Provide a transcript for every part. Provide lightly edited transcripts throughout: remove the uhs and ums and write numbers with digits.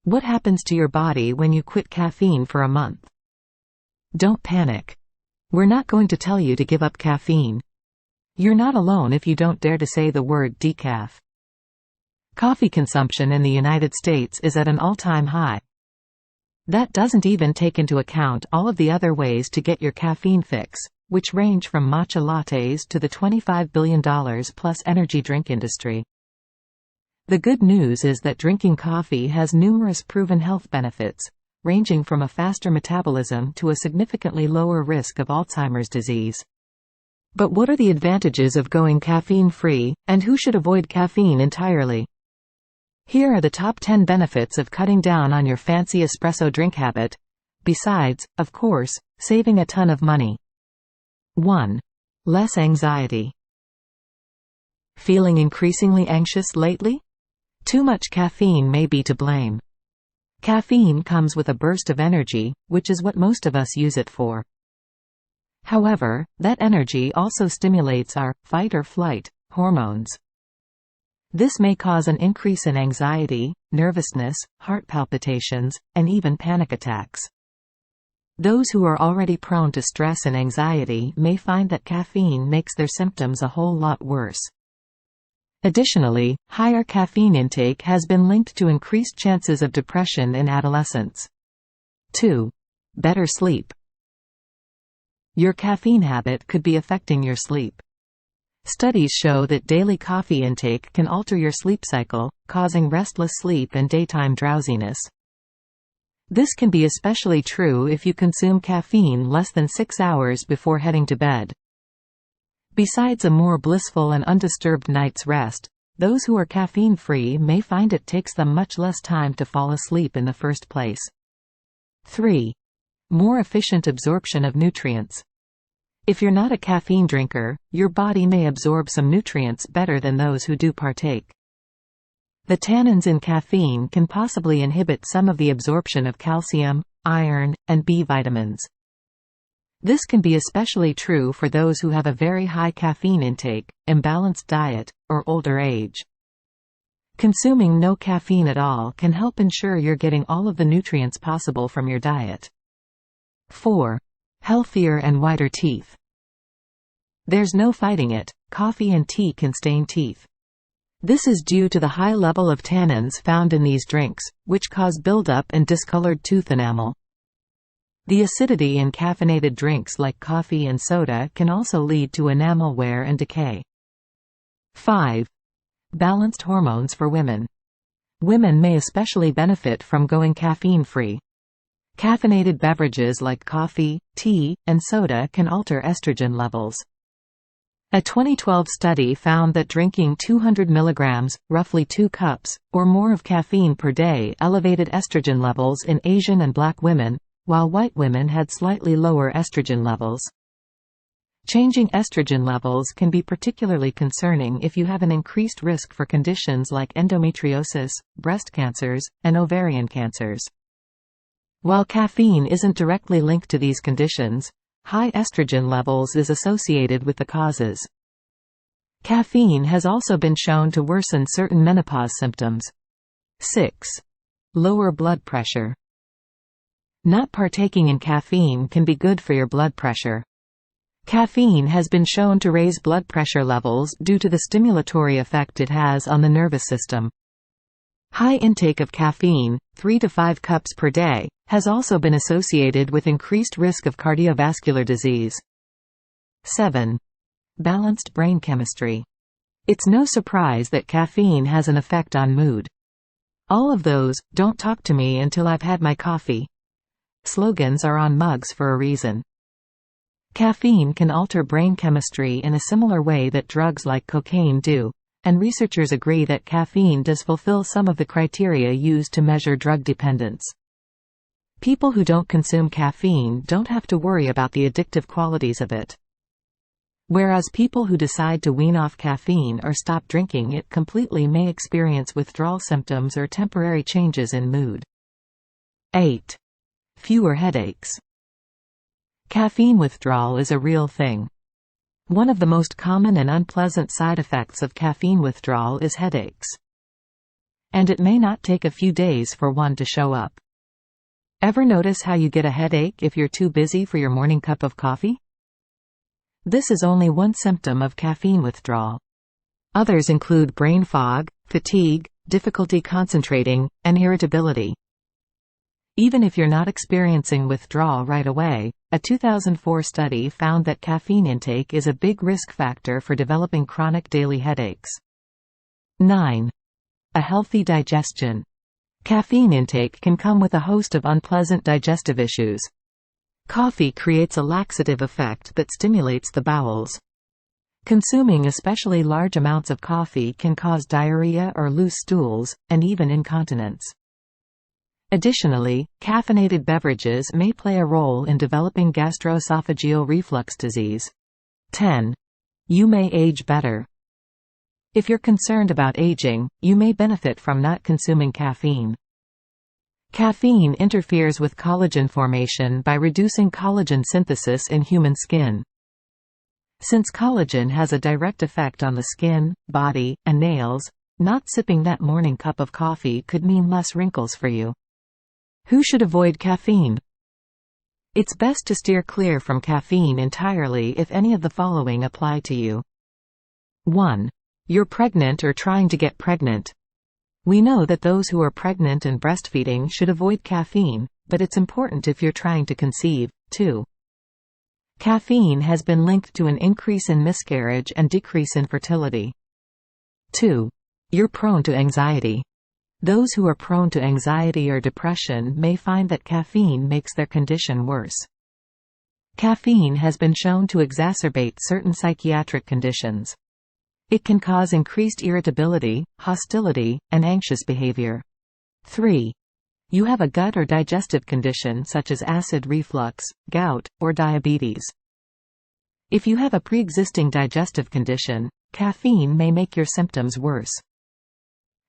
What happens to your body when you quit caffeine for a month? Don't panic. We're not going to tell you to give up caffeine. You're not alone if you don't dare to say the word decaf. Coffee consumption in the United States is at an all-time high. That doesn't even take into account all of the other ways to get your caffeine fix, which range from matcha lattes to the $25 billion plus energy drink industry. The good news is that drinking coffee has numerous proven health benefits, ranging from a faster metabolism to a significantly lower risk of Alzheimer's disease. But what are the advantages of going caffeine-free, and who should avoid caffeine entirely? Here are the top 10 benefits of cutting down on your fancy espresso drink habit, besides, of course, saving a ton of money. 1. Less anxiety. Feeling increasingly anxious lately? Too much caffeine may be to blame. Caffeine comes with a burst of energy, which is what most of us use it for. However, that energy also stimulates our fight-or-flight hormones. This may cause an increase in anxiety, nervousness, heart palpitations, and even panic attacks. Those who are already prone to stress and anxiety may find that caffeine makes their symptoms a whole lot worse. Additionally, higher caffeine intake has been linked to increased chances of depression in adolescents. 2. Better sleep. Your caffeine habit could be affecting your sleep. Studies show that daily coffee intake can alter your sleep cycle, causing restless sleep and daytime drowsiness. This can be especially true if you consume caffeine less than 6 hours before heading to bed. Besides a more blissful and undisturbed night's rest, those who are caffeine-free may find it takes them much less time to fall asleep in the first place. 3. More efficient absorption of nutrients. If you're not a caffeine drinker, your body may absorb some nutrients better than those who do partake. The tannins in caffeine can possibly inhibit some of the absorption of calcium, iron, and B vitamins. This can be especially true for those who have a very high caffeine intake, imbalanced diet, or older age. Consuming no caffeine at all can help ensure you're getting all of the nutrients possible from your diet. 4. Healthier and whiter teeth. There's no fighting it, coffee and tea can stain teeth. This is due to the high level of tannins found in these drinks, which cause buildup and discolored tooth enamel. The acidity in caffeinated drinks like coffee and soda can also lead to enamel wear and decay. 5. Balanced hormones for women. Women may especially benefit from going caffeine-free. Caffeinated beverages like coffee, tea, and soda can alter estrogen levels. A 2012 study found that drinking 200 mg, roughly 2 cups, or more of caffeine per day elevated estrogen levels in Asian and Black women, while white women had slightly lower estrogen levels. Changing estrogen levels can be particularly concerning if you have an increased risk for conditions like endometriosis, breast cancers, and ovarian cancers. While caffeine isn't directly linked to these conditions, high estrogen levels is associated with the causes. Caffeine has also been shown to worsen certain menopause symptoms. 6. Lower blood pressure. Not partaking in caffeine can be good for your blood pressure. Caffeine has been shown to raise blood pressure levels due to the stimulatory effect it has on the nervous system. High intake of caffeine, 3 to 5 cups per day, has also been associated with increased risk of cardiovascular disease. 7. Balanced brain chemistry. It's no surprise that caffeine has an effect on mood. All of those, "Don't talk to me until I've had my coffee" slogans are on mugs for a reason. Caffeine can alter brain chemistry in a similar way that drugs like cocaine do, and researchers agree that caffeine does fulfill some of the criteria used to measure drug dependence. People who don't consume caffeine don't have to worry about the addictive qualities of it. Whereas people who decide to wean off caffeine or stop drinking it completely may experience withdrawal symptoms or temporary changes in mood. 8. Fewer headaches. Caffeine withdrawal is a real thing. One of the most common and unpleasant side effects of caffeine withdrawal is headaches. and it may not take a few days for one to show up. Ever notice how you get a headache if you're too busy for your morning cup of coffee? This is only one symptom of caffeine withdrawal. Others include brain fog, fatigue, difficulty concentrating, and irritability. Even if you're not experiencing withdrawal right away, a 2004 study found that caffeine intake is a big risk factor for developing chronic daily headaches. 9. A healthy digestion. Caffeine intake can come with a host of unpleasant digestive issues. Coffee creates a laxative effect that stimulates the bowels. Consuming especially large amounts of coffee can cause diarrhea or loose stools, and even incontinence. Additionally, caffeinated beverages may play a role in developing gastroesophageal reflux disease. 10. You may age better. If you're concerned about aging, you may benefit from not consuming caffeine. Caffeine interferes with collagen formation by reducing collagen synthesis in human skin. Since collagen has a direct effect on the skin, body, and nails, not sipping that morning cup of coffee could mean less wrinkles for you. Who should avoid caffeine? It's best to steer clear from caffeine entirely if any of the following apply to you. 1. You're pregnant or trying to get pregnant. We know that those who are pregnant and breastfeeding should avoid caffeine, but it's important if you're trying to conceive, too. Caffeine has been linked to an increase in miscarriage and decrease in fertility. 2. You're prone to anxiety. Those who are prone to anxiety or depression may find that caffeine makes their condition worse. Caffeine has been shown to exacerbate certain psychiatric conditions. It can cause increased irritability, hostility, and anxious behavior. 3. You have a gut or digestive condition such as acid reflux, gout, or diabetes. If you have a pre-existing digestive condition, caffeine may make your symptoms worse.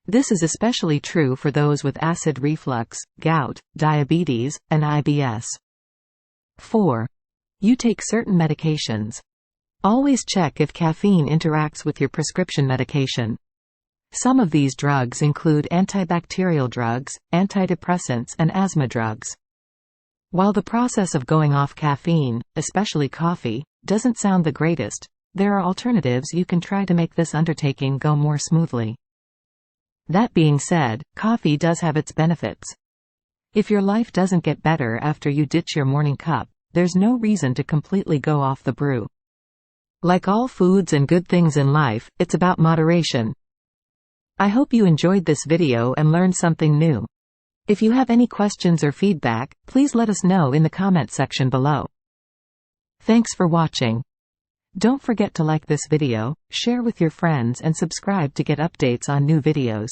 This is especially true for those with acid reflux, gout, diabetes, and IBS. 4. You take certain medications. Always check if caffeine interacts with your prescription medication. Some of these drugs include antibacterial drugs, antidepressants, and asthma drugs. While the process of going off caffeine, especially coffee, doesn't sound the greatest, there are alternatives you can try to make this undertaking go more smoothly. That being said, coffee does have its benefits. If your life doesn't get better after you ditch your morning cup, there's no reason to completely go off the brew. Like all foods and good things in life, it's about moderation. I hope you enjoyed this video and learned something new. If you have any questions or feedback, please let us know in the comment section below. Thanks for watching. Don't forget to like this video, share with your friends and subscribe to get updates on new videos.